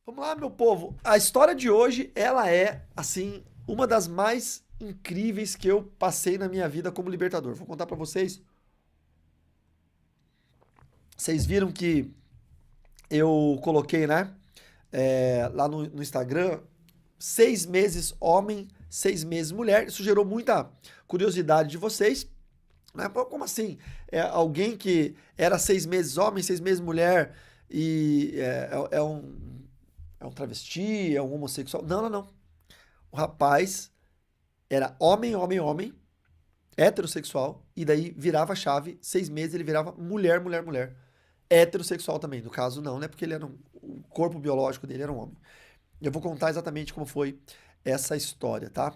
Vamos lá, meu povo. A história de hoje, ela é, assim, uma das mais incríveis que eu passei na minha vida como libertador. Vou contar pra vocês. Vocês viram que eu coloquei, né, lá no Instagram, 6 meses homem, 6 meses mulher. Isso gerou muita curiosidade de vocês, né? Pô, como assim? Alguém que era 6 meses homem, 6 meses mulher e é um travesti, é um homossexual? Não, não, não. O rapaz era homem, homem, homem, heterossexual, e daí virava a chave, 6 meses ele virava mulher, mulher, mulher. Heterossexual também, no caso não, né? Porque o corpo biológico dele era um homem. Eu vou contar exatamente como foi essa história, tá?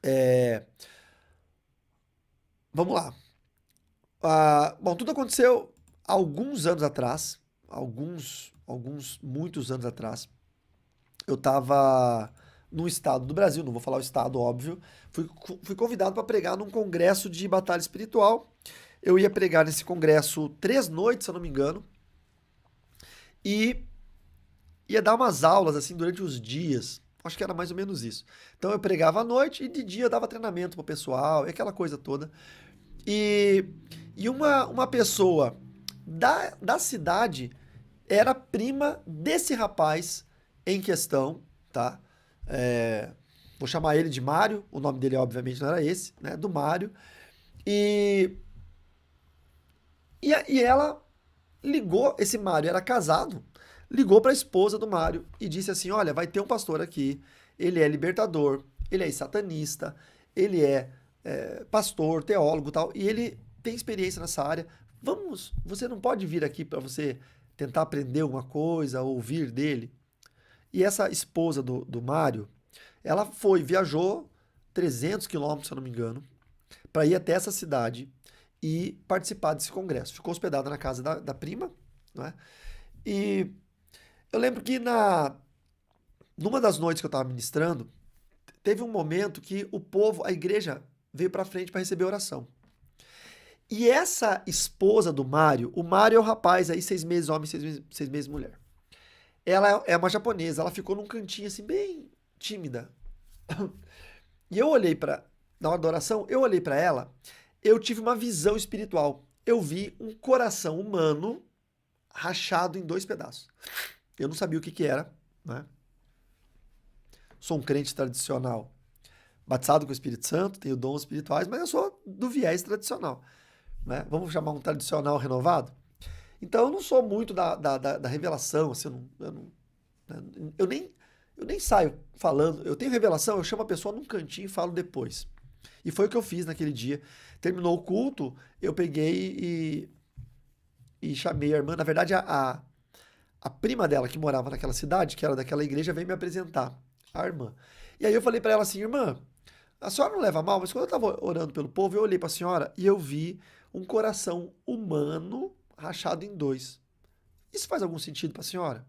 É, vamos lá. Bom, tudo aconteceu alguns anos atrás, muitos anos atrás. Eu tava num estado do Brasil, não vou falar o estado, óbvio. Fui convidado para pregar num congresso de batalha espiritual. Eu ia pregar nesse congresso 3 noites, se eu não me engano, e ia dar umas aulas assim durante os dias. Acho que era mais ou menos isso. Então eu pregava à noite e de dia eu dava treinamento pro pessoal, e aquela coisa toda. E, e uma pessoa da cidade era prima desse rapaz em questão, tá? É, vou chamar ele de Mário, o nome dele obviamente não era esse, né? Do Mário. E, e ela ligou, esse Mário era casado, ligou para a esposa do Mário e disse assim: Olha, vai ter um pastor aqui, ele é libertador, ele é satanista, ele é pastor, teólogo e tal, e ele tem experiência nessa área. Vamos, você não pode vir aqui para você tentar aprender alguma coisa, ouvir dele? E essa esposa do Mário, ela viajou 300 quilômetros, se eu não me engano, para ir até essa cidade e participar desse congresso. Ficou hospedada na casa da prima, né? E eu lembro que numa das noites que eu estava ministrando, teve um momento que o povo, a igreja, veio para frente para receber oração. E essa esposa do Mário, o Mário é o rapaz aí, 6 meses homem, 6 meses mulher. Ela é uma japonesa, ela ficou num cantinho assim, bem tímida. E eu olhei para, na hora da oração, eu olhei para ela, eu tive uma visão espiritual. Eu vi um coração humano rachado em 2 pedaços. Eu não sabia o que que era, né? Sou um crente tradicional, batizado com o Espírito Santo, tenho dons espirituais, mas eu sou do viés tradicional, né? Vamos chamar um tradicional renovado? Então eu não sou muito da revelação, assim, né? Eu nem saio falando, eu tenho revelação, eu chamo a pessoa num cantinho e falo depois. E foi o que eu fiz naquele dia. Terminou o culto, eu peguei e chamei a irmã. Na verdade, a prima dela que morava naquela cidade, que era daquela igreja, veio me apresentar, a irmã. E aí eu falei pra ela assim, irmã, a senhora não leva a mal, mas quando eu tava orando pelo povo, eu olhei pra senhora e eu vi um coração humano rachado em 2. Isso faz algum sentido pra senhora?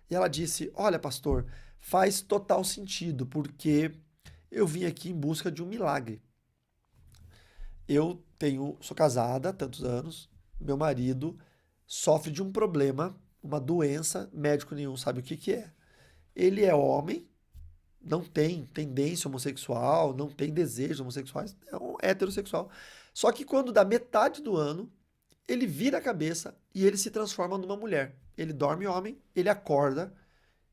E ela disse, olha, pastor, faz total sentido, porque eu vim aqui em busca de um milagre. Sou casada há tantos anos, meu marido sofre de um problema, uma doença, médico nenhum sabe o que que é. Ele é homem, não tem tendência homossexual, não tem desejos homossexuais, é um heterossexual. Só que quando dá metade do ano, ele vira a cabeça e ele se transforma numa mulher. Ele dorme homem, ele acorda,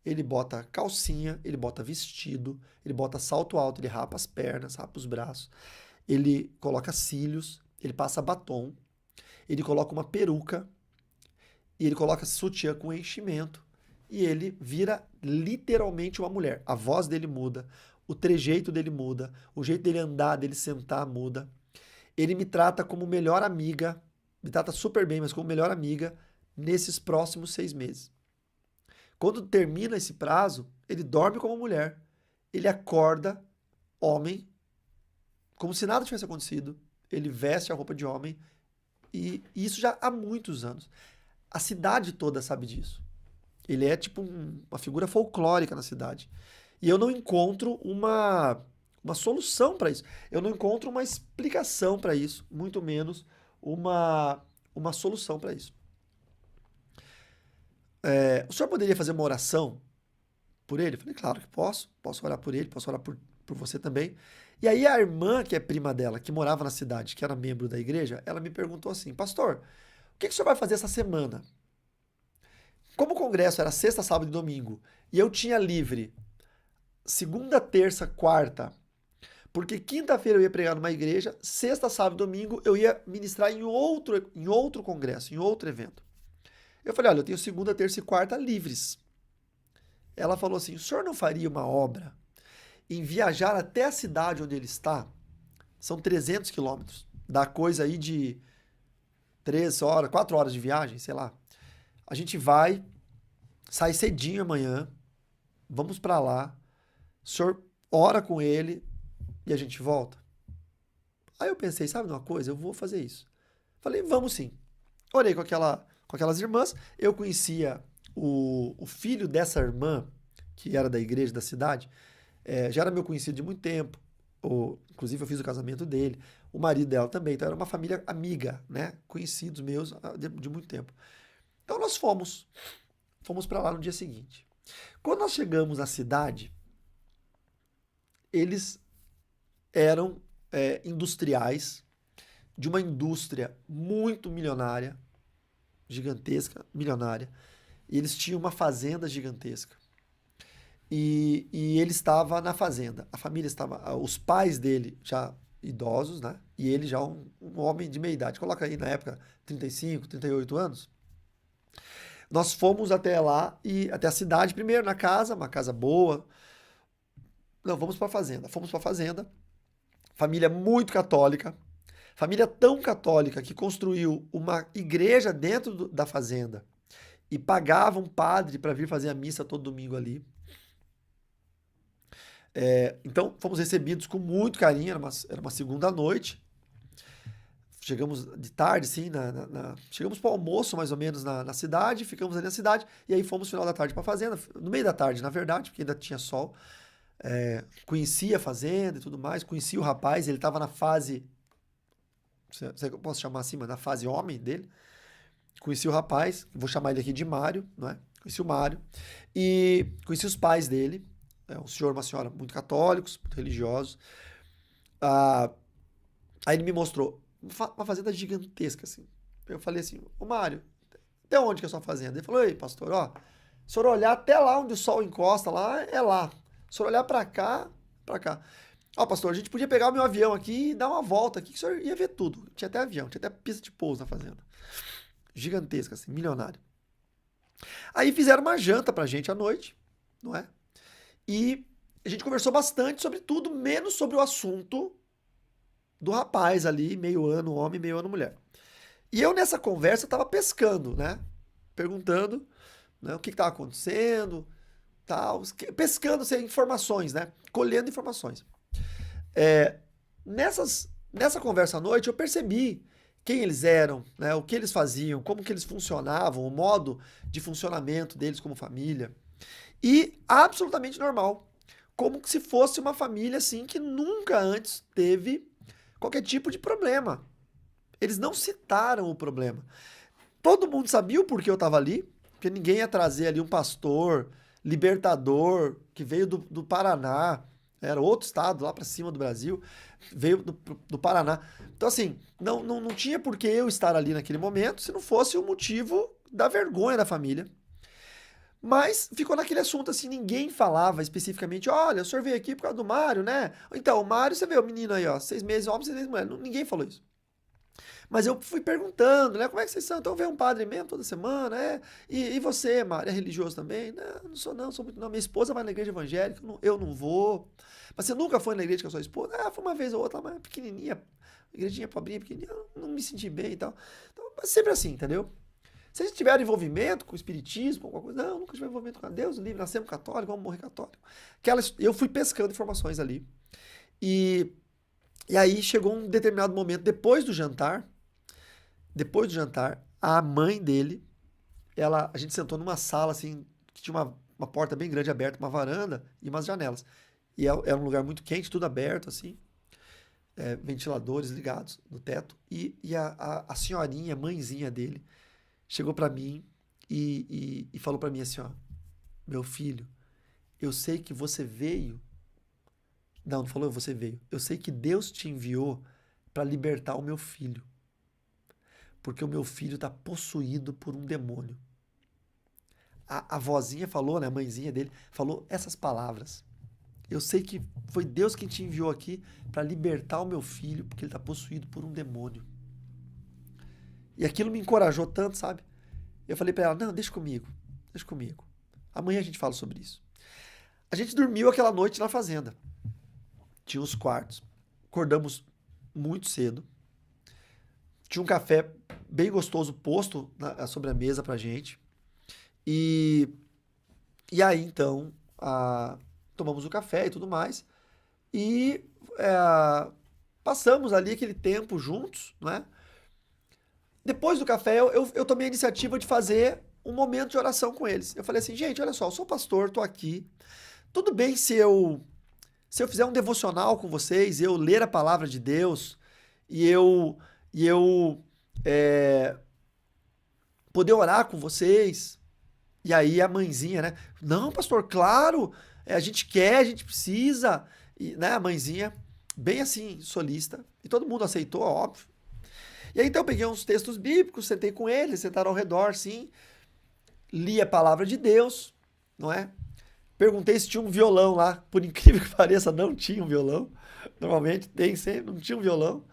ele bota calcinha, ele bota vestido, ele bota salto alto, ele rapa as pernas, rapa os braços, ele coloca cílios, ele passa batom, ele coloca uma peruca e ele coloca sutiã com enchimento e ele vira literalmente uma mulher. A voz dele muda, o trejeito dele muda, o jeito dele andar, dele sentar muda. Ele me trata como melhor amiga, me trata super bem, mas como melhor amiga nesses próximos 6 meses. Quando termina esse prazo, ele dorme como mulher, ele acorda homem, como se nada tivesse acontecido, ele veste a roupa de homem e isso já há muitos anos. A cidade toda sabe disso. Ele é tipo uma figura folclórica na cidade. E eu não encontro uma solução para isso. Eu não encontro uma explicação para isso, muito menos uma, uma solução para isso. o senhor poderia fazer uma oração por ele? Eu falei, claro que posso. Posso orar por ele, posso orar por você também. E aí a irmã, que é prima dela, que morava na cidade, que era membro da igreja, ela me perguntou assim, pastor, o que o senhor vai fazer essa semana? Como o congresso era sexta, sábado e domingo, e eu tinha livre segunda, terça, quarta, porque quinta-feira eu ia pregar numa igreja, sexta, sábado e domingo eu ia ministrar em outro congresso, em outro evento. Eu falei, olha, eu tenho segunda, terça e quarta livres. Ela falou assim, o senhor não faria uma obra em viajar até a cidade onde ele está? São 300 quilômetros. Dá coisa aí de 3 horas, 4 horas de viagem, sei lá. A gente vai, sai cedinho amanhã, vamos pra lá, o senhor ora com ele e a gente volta. Aí eu pensei, sabe uma coisa? Eu vou fazer isso. Falei, vamos sim. Orei com aquelas irmãs, eu conhecia o filho dessa irmã, que era da igreja da cidade, já era meu conhecido de muito tempo, inclusive eu fiz o casamento dele, o marido dela também, então era uma família amiga, né? Conhecidos meus de muito tempo. Então nós fomos para lá no dia seguinte. Quando nós chegamos na cidade, eles eram industriais de uma indústria muito milionária, gigantesca, milionária, e eles tinham uma fazenda gigantesca. E ele estava na fazenda. A família estava. Os pais dele já idosos, né? E ele já um homem de meia idade. Coloca aí na época 35, 38 anos. Nós fomos até lá e até a cidade primeiro, na casa, uma casa boa. Não, vamos para a fazenda. Fomos para a fazenda. Família muito católica. Família tão católica que construiu uma igreja dentro da fazenda e pagava um padre para vir fazer a missa todo domingo ali. Então, fomos recebidos com muito carinho, era uma segunda noite. Chegamos de tarde, sim, chegamos para o almoço, mais ou menos, na cidade, ficamos ali na cidade, e aí fomos no final da tarde para a fazenda, no meio da tarde, na verdade, porque ainda tinha sol. Conhecia a fazenda e tudo mais, conhecia o rapaz, ele estava na fase, se eu posso chamar assim, mas na fase homem dele. Conheci o rapaz, vou chamar ele aqui de Mário, não é? Conheci o Mário, e conheci os pais dele, um senhor e uma senhora muito católicos, muito religiosos. Ah, aí ele me mostrou uma fazenda gigantesca, assim. Eu falei assim, ô Mário, até onde que é a sua fazenda? Ele falou, ei, pastor, ó, se o senhor olhar até lá onde o sol encosta, lá, é lá. Se o senhor olhar pra cá, pra cá. Ó, pastor, a gente podia pegar o meu avião aqui e dar uma volta aqui, que o senhor ia ver tudo. Tinha até avião, tinha até pista de pouso na fazenda. Gigantesca, assim, milionária. Aí fizeram uma janta pra gente à noite, não é? E a gente conversou bastante sobre tudo, menos sobre o assunto do rapaz ali, meio ano homem, meio ano mulher. E eu nessa conversa estava pescando, né? Perguntando, né, o que estava acontecendo, tal, pescando informações, né? Colhendo informações. Nessa conversa à noite eu percebi quem eles eram, né? O que eles faziam, como que eles funcionavam, o modo de funcionamento deles como família. E absolutamente normal. Como se fosse uma família assim que nunca antes teve qualquer tipo de problema. Eles não citaram o problema. Todo mundo sabia o porquê eu estava ali, porque ninguém ia trazer ali um pastor, libertador, que veio do Paraná, era outro estado lá para cima do Brasil, veio do Paraná. Então, assim, não tinha por que eu estar ali naquele momento se não fosse o motivo da vergonha da família. Mas ficou naquele assunto assim, ninguém falava especificamente, olha, o senhor veio aqui por causa do Mário, né? Então, o Mário, você vê o menino aí, ó, 6 meses homem, 6 meses mulher. Ninguém falou isso. Mas eu fui perguntando, né? Como é que vocês são? Então vem um padre mesmo toda semana, é? E você, Mário, é religioso também? Não sou muito não. Minha esposa vai na igreja evangélica, eu não vou. Mas você nunca foi na igreja com a sua esposa? Ah, foi uma vez ou outra, mas pequenininha, igrejinha pobrinha, pequenininha, eu não me senti bem e tal. Então, mas sempre assim, entendeu? Se eles tiveram envolvimento com o espiritismo, com alguma coisa, não, nunca tive envolvimento com Deus, livre, nascemos católicos, vamos morrer católico. Eu fui pescando informações ali. E aí chegou um determinado momento, depois do jantar, a mãe dele, a gente sentou numa sala assim, que tinha uma porta bem grande aberta, uma varanda e umas janelas. E era um lugar muito quente, tudo aberto assim, ventiladores ligados no teto. E a senhorinha, mãezinha dele, chegou pra mim e falou para mim assim, ó, meu filho, eu sei que você veio. Não, não falou você veio. Eu sei que Deus te enviou para libertar o meu filho. Porque o meu filho está possuído por um demônio. A vozinha falou, né, a mãezinha dele, falou essas palavras. Eu sei que foi Deus quem te enviou aqui para libertar o meu filho, porque ele está possuído por um demônio. E aquilo me encorajou tanto, sabe? Eu falei para ela, não, deixa comigo, deixa comigo. Amanhã a gente fala sobre isso. A gente dormiu aquela noite na fazenda. Tinha os quartos. Acordamos muito cedo. Tinha um café bem gostoso posto sobre a mesa pra gente. E, e aí, então, tomamos o café e tudo mais. E passamos ali aquele tempo juntos, né? Depois do café, eu tomei a iniciativa de fazer um momento de oração com eles. Eu falei assim, gente, olha só, eu sou pastor, tô aqui. Tudo bem se eu fizer um devocional com vocês, eu ler a palavra de Deus e eu é, poder orar com vocês. E aí a mãezinha, né? Não, pastor, claro, a gente quer, a gente precisa. E, né, a mãezinha, bem assim, solista. E todo mundo aceitou, óbvio. E aí então eu peguei uns textos bíblicos, sentei com eles, sentaram ao redor, sim. Li a palavra de Deus, não é? Perguntei se tinha um violão lá. Por incrível que pareça, não tinha um violão. Normalmente tem sempre, não tinha um violão.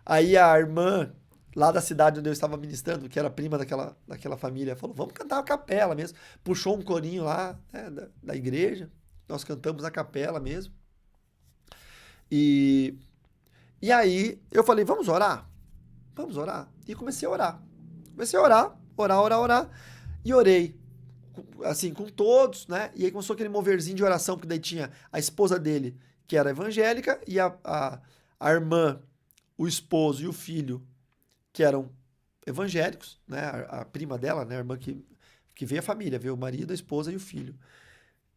Aí a irmã lá da cidade onde eu estava ministrando, que era prima daquela família, falou: vamos cantar a capela mesmo. Puxou um corinho lá, né, da igreja. Nós cantamos a capela mesmo. E, e aí eu falei: vamos orar? Vamos orar? E comecei a orar. Comecei a orar. E orei assim, com todos, né? E aí começou aquele moverzinho de oração, porque daí tinha a esposa dele, que era evangélica, e a irmã, o esposo e o filho, que eram evangélicos, né? A prima dela, né? A irmã que veio a família, veio o marido, a esposa e o filho,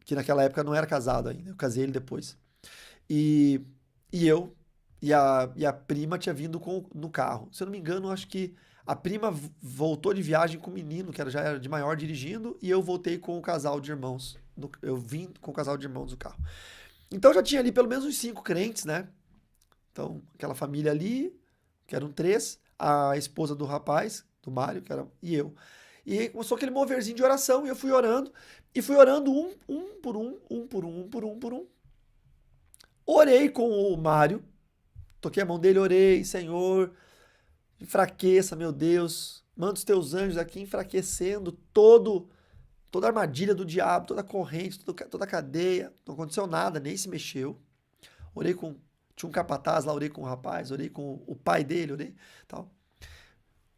que naquela época não era casado ainda, eu casei ele depois. E, e eu e a prima tinha vindo no carro. Se eu não me engano, acho que a prima voltou de viagem com o menino, que já era de maior, dirigindo, e eu voltei com o casal de irmãos. Eu vim com o casal de irmãos no carro. Então já tinha ali pelo menos uns 5 crentes, né? Então, aquela família ali, que eram 3, a esposa do rapaz, do Mário, e eu. E aí começou aquele moverzinho de oração, e eu e fui orando um por um. Orei com o Mário, toquei a mão dele, orei, Senhor, enfraqueça, meu Deus, manda os teus anjos aqui enfraquecendo toda a armadilha do diabo, toda a corrente, toda a cadeia. Não aconteceu nada, nem se mexeu. Orei com. Tinha um capataz lá, orei com o rapaz, orei com o pai dele, orei tal.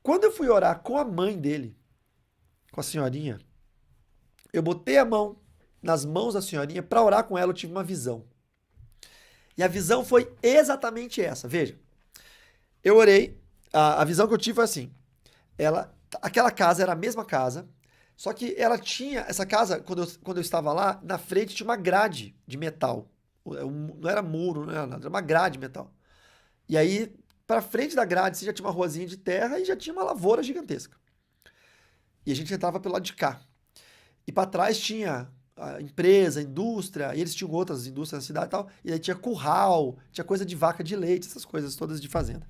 Quando eu fui orar com a mãe dele, com a senhorinha, eu botei a mão nas mãos da senhorinha para orar com ela, eu tive uma visão. E a visão foi exatamente essa. Veja, eu orei, a visão que eu tive foi assim: aquela casa era a mesma casa, só que ela tinha, essa casa, quando eu estava lá, na frente tinha uma grade de metal. Não era muro, não era nada, era uma grade de metal. E aí, para frente da grade, você já tinha uma ruazinha de terra e já tinha uma lavoura gigantesca. E a gente entrava pelo lado de cá. E para trás tinha a empresa, a indústria, e eles tinham outras indústrias na cidade e tal. E aí tinha curral, tinha coisa de vaca de leite, essas coisas todas de fazenda.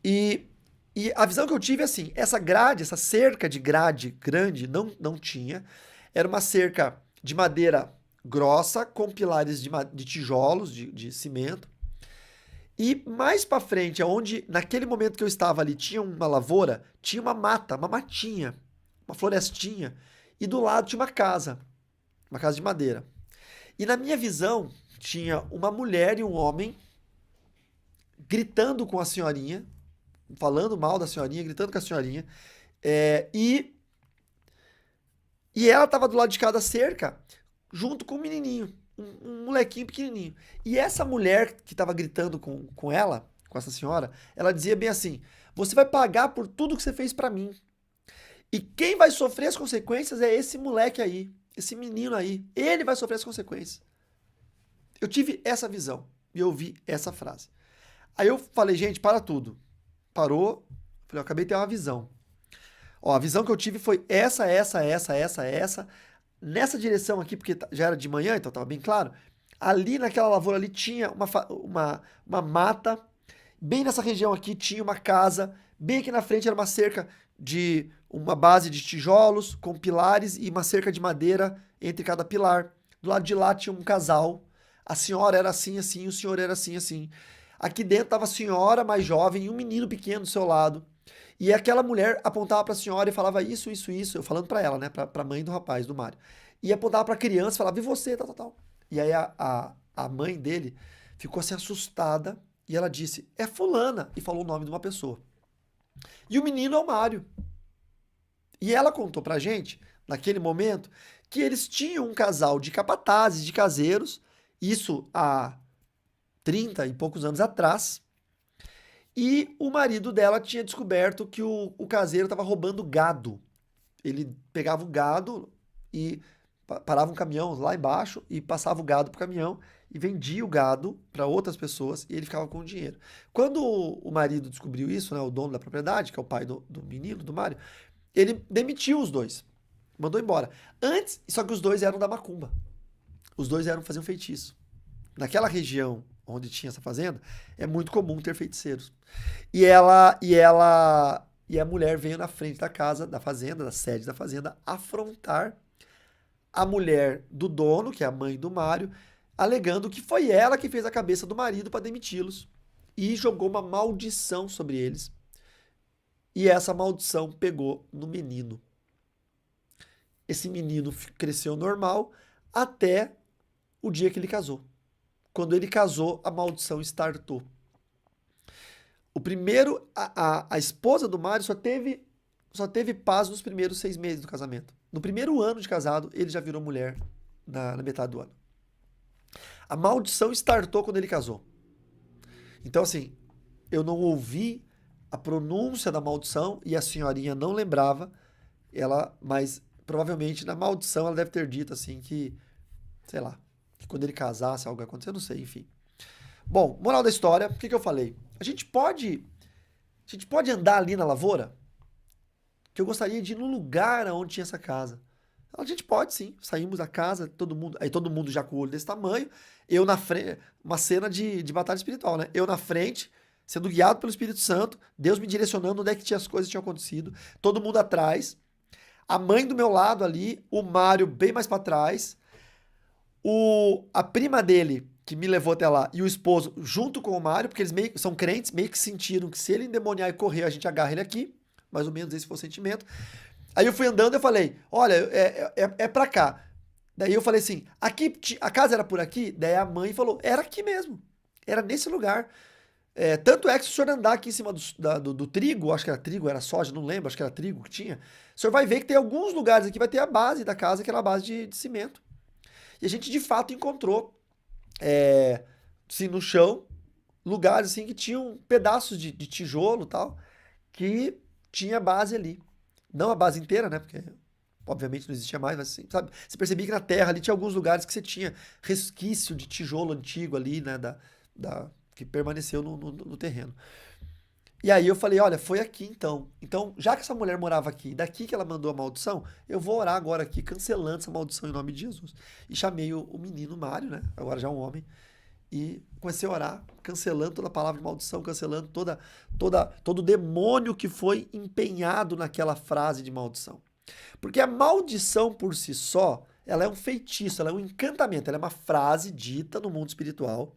E, e a visão que eu tive é assim: essa grade, essa cerca de grade grande, não tinha. Era uma cerca de madeira grossa, com pilares de tijolos, de cimento. E mais para frente, onde naquele momento que eu estava ali tinha uma lavoura, tinha uma mata, uma matinha, uma florestinha. E do lado tinha uma casa de madeira. E na minha visão, tinha uma mulher e um homem gritando com a senhorinha, falando mal da senhorinha, gritando com a senhorinha. É, e ela estava do lado de cada cerca, junto com um menininho, um molequinho pequenininho. E essa mulher que estava gritando com ela, com essa senhora, ela dizia bem assim: você vai pagar por tudo que você fez para mim. E quem vai sofrer as consequências é esse moleque aí, esse menino aí. Ele vai sofrer as consequências. Eu tive essa visão e eu ouvi essa frase. Aí eu falei: gente, para tudo. Parou. Falei: eu acabei de ter uma visão. Ó, a visão que eu tive foi essa. Nessa direção aqui, porque já era de manhã, então tava bem claro. Ali naquela lavoura ali tinha uma mata. Bem nessa região aqui tinha uma casa. Bem aqui na frente era uma cerca de uma base de tijolos com pilares e uma cerca de madeira entre cada pilar. Do lado de lá tinha um casal. A senhora era assim, assim, o senhor era assim, assim. Aqui dentro estava a senhora mais jovem e um menino pequeno do seu lado. E aquela mulher apontava para a senhora e falava isso. Eu falando para ela, né? Para a mãe do rapaz, do Mário. E apontava para a criança e falava, e você, tal, tal, tal. E aí a mãe dele ficou assim assustada e ela disse, é fulana. E falou o nome de uma pessoa. E o menino é o Mário. E ela contou pra gente, naquele momento, que eles tinham um casal de capatazes, de caseiros, isso há 30 e poucos anos atrás, e o marido dela tinha descoberto que o caseiro estava roubando gado. Ele pegava o gado e parava um caminhão lá embaixo e passava o gado pro caminhão e vendia o gado para outras pessoas e ele ficava com o dinheiro. Quando o marido descobriu isso, né, o dono da propriedade, que é o pai do menino, do Mário, ele demitiu os dois, mandou embora. Antes, só que os dois eram da macumba. Os dois eram fazer um feitiço. Naquela região onde tinha essa fazenda, é muito comum ter feiticeiros. E a mulher veio na frente da casa, da fazenda, da sede da fazenda, afrontar a mulher do dono, que é a mãe do Mário, alegando que foi ela que fez a cabeça do marido para demiti-los e jogou uma maldição sobre eles. E essa maldição pegou no menino. Esse menino cresceu normal até o dia que ele casou. Quando ele casou, a maldição startou. O primeiro, a esposa do Mário só teve paz nos primeiros 6 meses do casamento. No primeiro ano de casado, ele já virou mulher na metade do ano. A maldição startou quando ele casou. Então, assim, eu não ouvi a pronúncia da maldição e a senhorinha não lembrava, mas provavelmente na maldição ela deve ter dito assim que, sei lá, que quando ele casasse algo ia acontecer, eu não sei, enfim. Bom, moral da história, o que eu falei? A gente pode andar ali na lavoura? Que eu gostaria de ir no lugar onde tinha essa casa. A gente pode sim, saímos da casa, todo mundo já com o olho desse tamanho, eu na frente, uma cena de batalha espiritual, né? Eu na frente, sendo guiado pelo Espírito Santo, Deus me direcionando onde é que as coisas tinham acontecido, todo mundo atrás, a mãe do meu lado ali, o Mário bem mais para trás, a prima dele, que me levou até lá, e o esposo junto com o Mário, porque eles são crentes, meio que sentiram que se ele endemoniar e correr, a gente agarra ele aqui, mais ou menos esse foi o sentimento. Aí eu fui andando e eu falei, olha, é pra cá. Daí eu falei assim, aqui, a casa era por aqui? Daí a mãe falou, era aqui mesmo, era nesse lugar. Tanto é que se o senhor andar aqui em cima do trigo, acho que era trigo, era soja, não lembro, acho que era trigo que tinha, o senhor vai ver que tem alguns lugares aqui, vai ter a base da casa, que era a base de cimento. E a gente de fato encontrou, assim, no chão, lugares assim que tinham pedaços de tijolo e tal, que tinha base ali. Não a base inteira, né? Porque obviamente não existia mais, mas assim, sabe? Você percebia que na terra ali tinha alguns lugares que você tinha resquício de tijolo antigo ali, né? Que permaneceu no terreno. E aí eu falei, olha, foi aqui então. Então, já que essa mulher morava aqui, daqui que ela mandou a maldição, eu vou orar agora aqui, cancelando essa maldição em nome de Jesus. E chamei o menino Mário, né? Agora já um homem. E comecei a orar, cancelando toda a palavra de maldição, cancelando todo o demônio que foi empenhado naquela frase de maldição. Porque a maldição por si só, ela é um feitiço, ela é um encantamento, ela é uma frase dita no mundo espiritual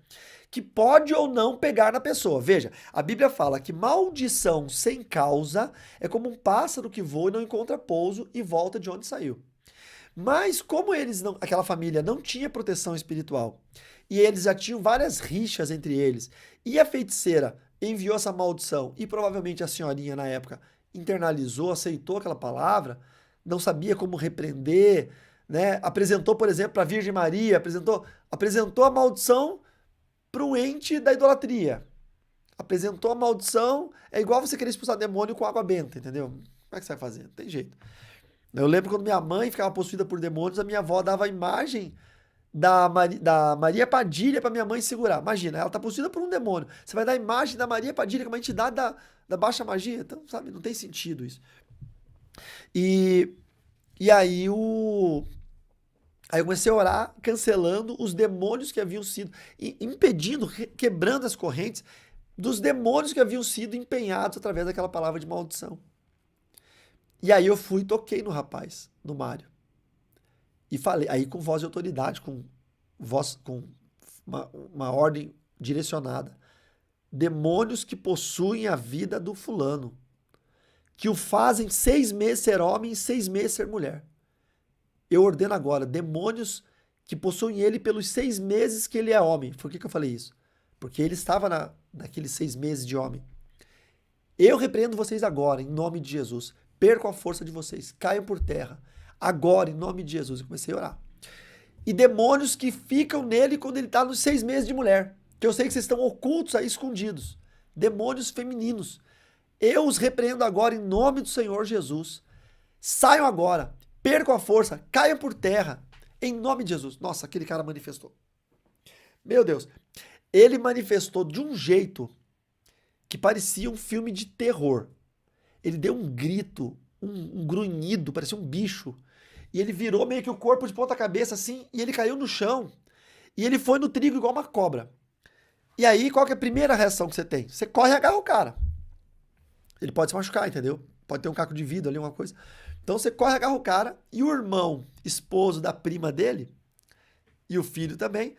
que pode ou não pegar na pessoa. Veja, a Bíblia fala que maldição sem causa é como um pássaro que voa e não encontra pouso e volta de onde saiu. Mas como aquela família não tinha proteção espiritual e eles já tinham várias rixas entre eles, e a feiticeira enviou essa maldição e provavelmente a senhorinha na época internalizou, aceitou aquela palavra, não sabia como repreender, né? Apresentou, por exemplo, para a Virgem Maria, apresentou a maldição para o ente da idolatria. Apresentou a maldição, é igual você querer expulsar demônio com água benta, entendeu? Como é que você vai fazer? Não tem jeito. Eu lembro quando minha mãe ficava possuída por demônios, a minha avó dava a imagem da Maria Padilha para minha mãe segurar. Imagina, ela tá possuída por um demônio. Você vai dar a imagem da Maria Padilha, que é uma entidade da baixa magia? Então, sabe, não tem sentido isso. E, e aí eu comecei a orar, cancelando os demônios que haviam sido, impedindo, quebrando as correntes dos demônios que haviam sido empenhados através daquela palavra de maldição. E aí eu fui e toquei no rapaz, no Mário. E falei, aí com voz de autoridade, com voz, com uma ordem direcionada. Demônios que possuem a vida do fulano, que o fazem 6 meses ser homem e 6 meses ser mulher. Eu ordeno agora, demônios que possuem ele pelos 6 meses que ele é homem. Por que eu falei isso? Porque ele estava naqueles 6 meses de homem. Eu repreendo vocês agora, em nome de Jesus. Percam a força de vocês, caiam por terra. Agora, em nome de Jesus. Eu comecei a orar. E demônios que ficam nele quando ele está nos 6 meses de mulher. Que eu sei que vocês estão ocultos aí, escondidos. Demônios femininos. Eu os repreendo agora em nome do Senhor Jesus. Saiam agora. Percam a força, caiam por terra. Em nome de Jesus. Nossa, aquele cara manifestou. Meu Deus. Ele manifestou de um jeito que parecia um filme de terror. Ele deu um grito, um grunhido, parecia um bicho. E ele virou meio que o corpo de ponta cabeça assim, e ele caiu no chão. E ele foi no trigo igual uma cobra. E aí, qual que é a primeira reação que você tem? Você corre e agarra o cara. Ele pode se machucar, entendeu? Pode ter um caco de vidro ali, alguma coisa. Então você corre e agarra o cara, e o irmão, esposo da prima dele, e o filho também,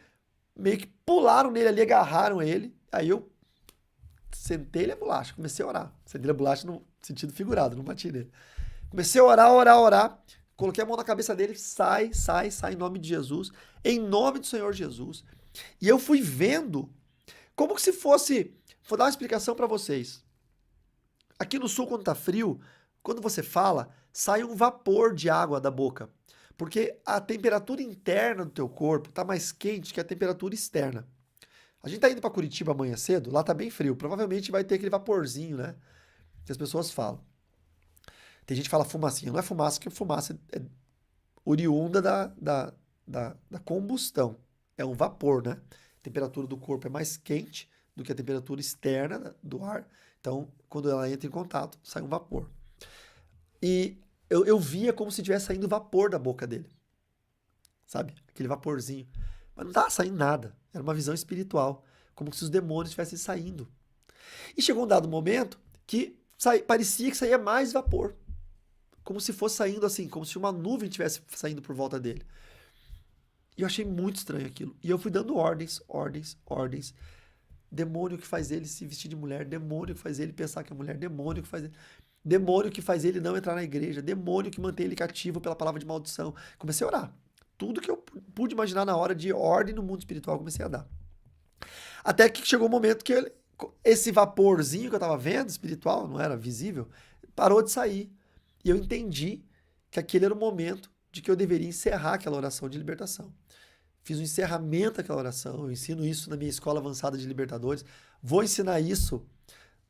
meio que pularam nele ali, agarraram ele. Aí eu sentei-lhe a bolacha, comecei a orar. Sentei-lhe a bolacha no sentido figurado, não bati nele. Comecei a orar, orar, orar. Coloquei a mão na cabeça dele, sai, sai, sai, em nome de Jesus. Em nome do Senhor Jesus. E eu fui vendo como que se fosse... Vou dar uma explicação para vocês. Aqui no sul, quando tá frio, quando você fala, sai um vapor de água da boca. Porque a temperatura interna do teu corpo tá mais quente que a temperatura externa. A gente tá indo para Curitiba amanhã cedo, lá tá bem frio. Provavelmente vai ter aquele vaporzinho, né? Que as pessoas falam. Tem gente que fala fumacinha. Não é fumaça, porque fumaça é oriunda da combustão. É um vapor, né? A temperatura do corpo é mais quente do que a temperatura externa do ar. Então, quando ela entra em contato, sai um vapor. E eu via como se estivesse saindo vapor da boca dele. Sabe? Aquele vaporzinho. Mas não estava saindo nada. Era uma visão espiritual. Como se os demônios estivessem saindo. E chegou um dado momento que parecia que saía mais vapor. Como se fosse saindo assim, como se uma nuvem estivesse saindo por volta dele. E eu achei muito estranho aquilo. E eu fui dando ordens, ordens, ordens. Demônio que faz ele se vestir de mulher, demônio que faz ele pensar que é mulher, demônio que faz ele... Demônio que faz ele não entrar na igreja, demônio que mantém ele cativo pela palavra de maldição. Comecei a orar. Tudo que eu pude imaginar na hora de ordem no mundo espiritual, comecei a dar. Até que chegou o momento que esse vaporzinho que eu estava vendo, espiritual, não era visível, parou de sair. E eu entendi que aquele era o momento de que eu deveria encerrar aquela oração de libertação. Fiz um encerramento daquela oração, eu ensino isso na minha escola avançada de libertadores. Vou ensinar isso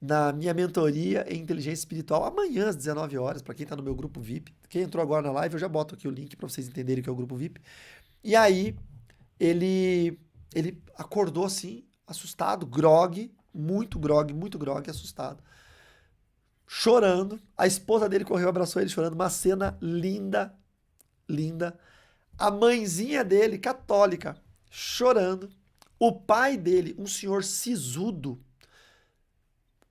na minha mentoria em inteligência espiritual amanhã às 19 horas, para quem está no meu grupo VIP. Quem entrou agora na live, eu já boto aqui o link para vocês entenderem o que é o grupo VIP. E aí, ele acordou assim, assustado, muito grog, assustado. Chorando. A esposa dele correu, abraçou ele chorando. Uma cena linda, linda. A mãezinha dele, católica, chorando. O pai dele, um senhor sisudo,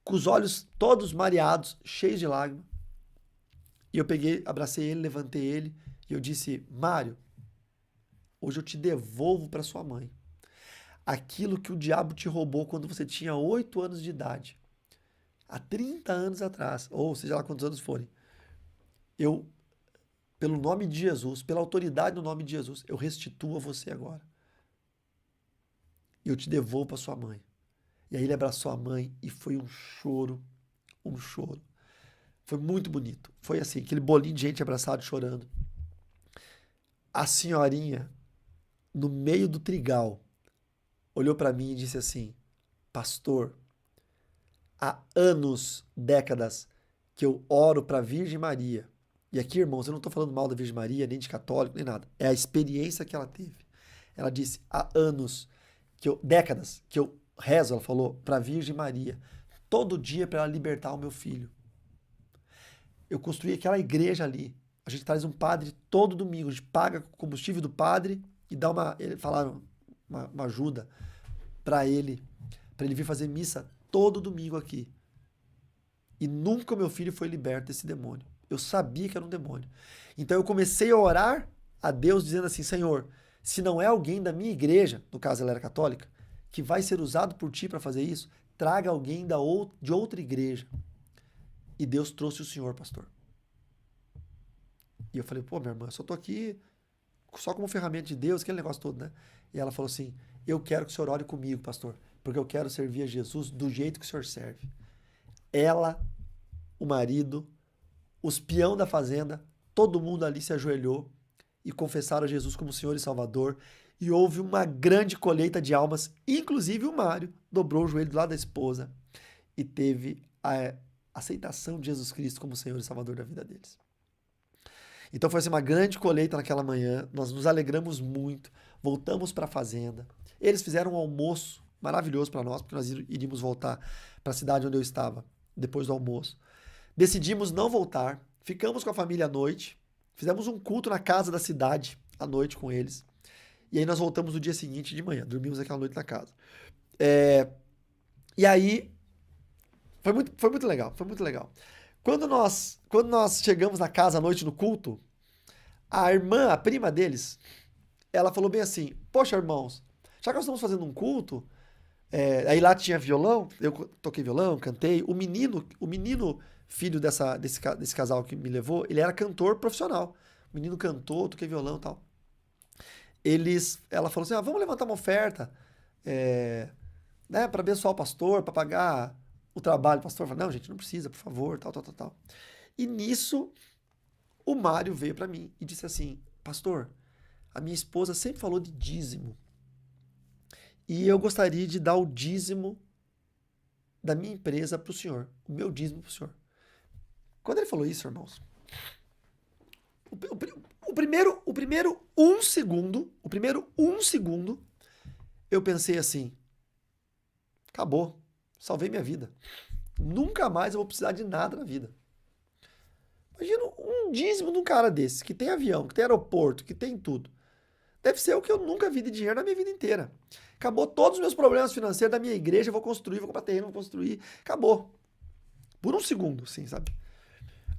com os olhos todos mareados, cheios de lágrimas. E eu peguei, abracei ele, levantei ele e eu disse: Mário, hoje eu te devolvo para sua mãe aquilo que o diabo te roubou quando você tinha 8 anos de idade. Há 30 anos atrás, ou seja lá quantos anos forem. Eu, pelo nome de Jesus, pela autoridade no nome de Jesus, eu restituo a você agora. E eu te devolvo para sua mãe. E aí ele abraçou a mãe e foi um choro, um choro. Foi muito bonito. Foi assim, aquele bolinho de gente abraçado, chorando. A senhorinha, no meio do trigal, olhou para mim e disse assim: Pastor, há anos, décadas, que eu oro para a Virgem Maria. E aqui, irmãos, eu não estou falando mal da Virgem Maria, nem de católico, nem nada. É a experiência que ela teve. Ela disse: há anos, décadas, que eu rezo, ela falou, para a Virgem Maria, todo dia para ela libertar o meu filho. Eu construí aquela igreja ali. A gente traz um padre todo domingo. A gente paga o combustível do padre e dá falaram, uma ajuda para ele vir fazer missa todo domingo aqui. E nunca o meu filho foi liberto desse demônio. Eu sabia que era um demônio. Então eu comecei a orar a Deus dizendo assim, Senhor, se não é alguém da minha igreja, no caso ela era católica, que vai ser usado por ti para fazer isso, traga alguém de outra igreja. E Deus trouxe o senhor, pastor. E eu falei, pô, minha irmã, eu só tô aqui só como ferramenta de Deus, aquele negócio todo, né? E ela falou assim, eu quero que o senhor ore comigo, pastor, porque eu quero servir a Jesus do jeito que o senhor serve. Ela, o marido, os peão da fazenda, todo mundo ali se ajoelhou e confessaram a Jesus como Senhor e Salvador. E houve uma grande colheita de almas, inclusive o Mário dobrou o joelho do lado da esposa e teve a aceitação de Jesus Cristo como Senhor e Salvador da vida deles. Então foi assim, uma grande colheita naquela manhã, nós nos alegramos muito, voltamos para a fazenda. Eles fizeram um almoço maravilhoso para nós, porque nós iríamos voltar para a cidade onde eu estava depois do almoço. Decidimos não voltar, ficamos com a família à noite, fizemos um culto na casa da cidade à noite com eles. E aí nós voltamos no dia seguinte de manhã, dormimos aquela noite na casa. E aí foi muito legal, foi muito legal. Quando nós chegamos na casa à noite no culto, a irmã, a prima deles, ela falou bem assim, poxa irmãos, já que nós estamos fazendo um culto, aí lá tinha violão, eu toquei violão, cantei, o menino filho desse casal que me levou, ele era cantor profissional. O menino cantou, toquei violão e tal. Ela falou assim, vamos levantar uma oferta, né, para abençoar o pastor, para pagar o trabalho do pastor. Eu falei, não, gente, não precisa, por favor, tal, tal, tal, tal. E nisso, o Mário veio para mim e disse assim, pastor, a minha esposa sempre falou de dízimo. E eu gostaria de dar o dízimo da minha empresa para o senhor, o meu dízimo para o senhor. Quando ele falou isso, irmãos, o primeiro um segundo, eu pensei assim, acabou, salvei minha vida. Nunca mais eu vou precisar de nada na vida. Imagina um dízimo de um cara desse, que tem avião, que tem aeroporto, que tem tudo. Deve ser o que eu nunca vi de dinheiro na minha vida inteira. Acabou todos os meus problemas financeiros da minha igreja, eu vou construir, vou comprar terreno, vou construir. Acabou. Por um segundo, sim, sabe?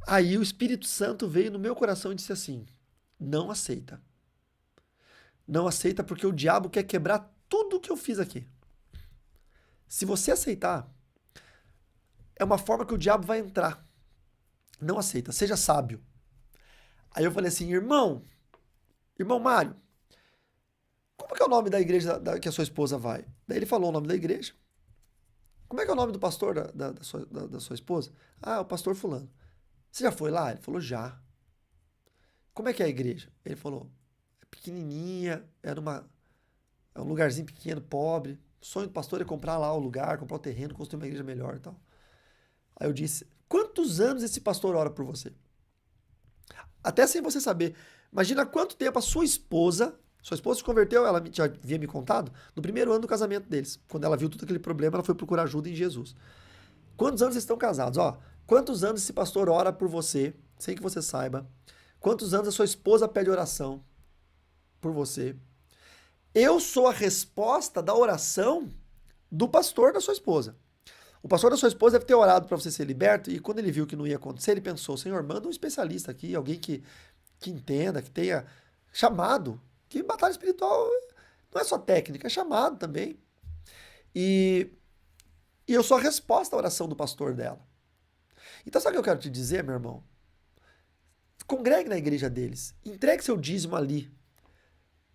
Aí o Espírito Santo veio no meu coração e disse assim, não aceita. Não aceita porque o diabo quer quebrar tudo que eu fiz aqui. Se você aceitar, é uma forma que o diabo vai entrar. Não aceita, seja sábio. Aí eu falei assim, irmão Mário, como que é o nome da igreja que a sua esposa vai? Daí ele falou o nome da igreja. Como é que é o nome do pastor da sua esposa? Ah, o pastor fulano. Você já foi lá? Ele falou, já. Como é que é a igreja? Ele falou, é pequenininha, é um lugarzinho pequeno, pobre. O sonho do pastor é comprar lá o lugar, comprar o terreno, construir uma igreja melhor e tal. Aí eu disse, quantos anos esse pastor ora por você? Até sem você saber. Imagina quanto tempo a sua esposa se converteu, ela já havia me contado, no primeiro ano do casamento deles. Quando ela viu todo aquele problema, ela foi procurar ajuda em Jesus. Quantos anos vocês estão casados? Quantos anos esse pastor ora por você, sem que você saiba? Quantos anos a sua esposa pede oração por você? Eu sou a resposta da oração do pastor da sua esposa. O pastor da sua esposa deve ter orado para você ser liberto e quando ele viu que não ia acontecer, ele pensou, Senhor, manda um especialista aqui, alguém que entenda, que tenha chamado, que batalha espiritual não é só técnica, é chamado também. E eu sou a resposta à oração do pastor dela. Então sabe o que eu quero te dizer, meu irmão? Congregue na igreja deles, entregue seu dízimo ali,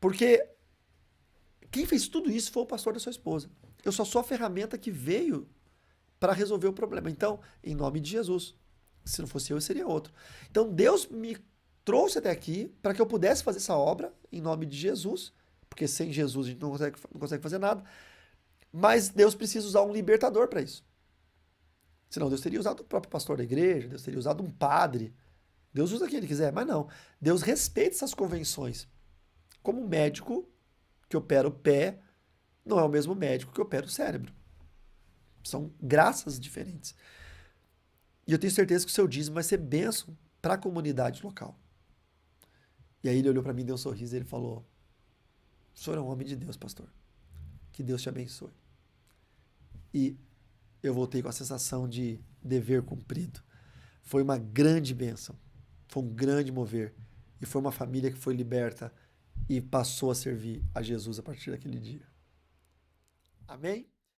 porque quem fez tudo isso foi o pastor da sua esposa. Eu só sou a ferramenta que veio para resolver o problema. Então, em nome de Jesus. Se não fosse eu seria outro. Então, Deus me trouxe até aqui para que eu pudesse fazer essa obra em nome de Jesus, porque sem Jesus a gente não consegue fazer nada. Mas Deus precisa usar um libertador para isso. Senão Deus teria usado o próprio pastor da igreja, Deus teria usado um padre. Deus usa quem ele quiser, mas não. Deus respeita essas convenções. Como um médico que opera o pé não é o mesmo médico que opera o cérebro. São graças diferentes. E eu tenho certeza que o seu dízimo vai ser bênção para a comunidade local. E aí ele olhou para mim, deu um sorriso e ele falou: o senhor é um homem de Deus, pastor. Que Deus te abençoe. E eu voltei com a sensação de dever cumprido. Foi uma grande bênção. Foi um grande mover. E foi uma família que foi liberta e passou a servir a Jesus a partir daquele dia. Amém?